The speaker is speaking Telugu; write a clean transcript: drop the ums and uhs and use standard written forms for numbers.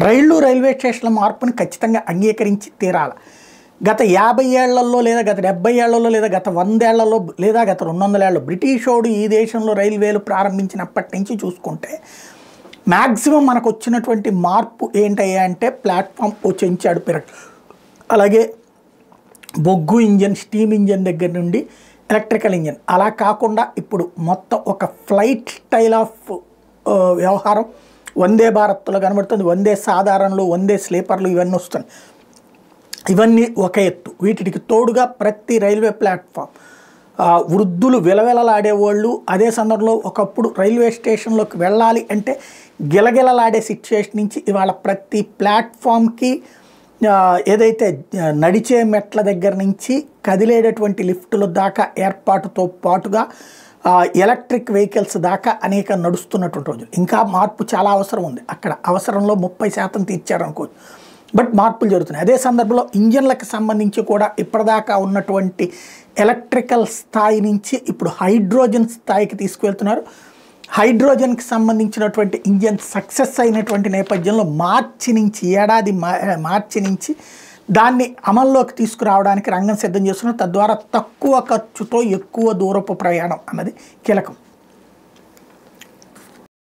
రైల్వే స్టేషన్ల మార్పుని ఖచ్చితంగా అంగీకరించి తీరాలి. గత 50 ఏళ్లలో లేదా గత 70 ఏళ్లలో లేదా గత 100 ఏళ్లలో లేదా గత 200 ఏళ్లలో బ్రిటిషోడు ఈ దేశంలో రైల్వేలు ప్రారంభించినప్పటి నుంచి చూసుకుంటే మ్యాక్సిమం మనకు వచ్చినటువంటి మార్పు ఏంటయ్యా అంటే ప్లాట్ఫామ్ ఓ చెంచాడు పెరగ, అలాగే బొగ్గు ఇంజన్, స్టీమ్ ఇంజన్ దగ్గర నుండి ఎలక్ట్రికల్ ఇంజన్, అలా కాకుండా ఇప్పుడు మొత్తం ఒక ఫ్లైట్ స్టైల్ ఆఫ్ వ్యవహారం వందే భారత్లో కనబడుతుంది. వందే సాధారణలు, వందే స్లీపర్లు ఇవన్నీ వస్తున్నాయి. ఇవన్నీ ఒక ఎత్తు. వీటికి తోడుగా ప్రతి రైల్వే ప్లాట్ఫామ్ వృద్ధులు విలవిలలాడేవాళ్ళు, అదే సందర్భంలో ఒకప్పుడు రైల్వే స్టేషన్లోకి వెళ్ళాలి అంటే గిలగిలలాడే సిచ్యువేషన్ నుంచి ఇవాళ ప్రతి ప్లాట్ఫామ్కి ఏదైతే నడిచే మెట్ల దగ్గర నుంచి కదిలేటటువంటి లిఫ్టుల దాకా ఏర్పాటుతో పాటుగా ఎలక్ట్రిక్ వెహికల్స్ దాకా అనేక నడుస్తున్నటువంటి రోజులు. ఇంకా మార్పు చాలా అవసరం ఉంది. అక్కడ అవసరంలో 30% తీర్చారనుకోవచ్చు, బట్ మార్పులు జరుగుతున్నాయి. అదే సందర్భంలో ఇంజన్లకు సంబంధించి కూడా ఇప్పటిదాకా ఉన్నటువంటి ఎలక్ట్రికల్ స్థాయి నుంచి ఇప్పుడు హైడ్రోజన్ స్థాయికి తీసుకువెళ్తున్నారు. హైడ్రోజన్కి సంబంధించినటువంటి ఇంజన్ సక్సెస్ అయినటువంటి నేపథ్యంలో మార్చి నుంచి దాన్ని అమల్లోకి తీసుకురావడానికి రంగం సిద్ధం చేస్తున్నారు. తద్వారా తక్కువ ఖర్చుతో ఎక్కువ దూరపు ప్రయాణం అన్నది కీలకం.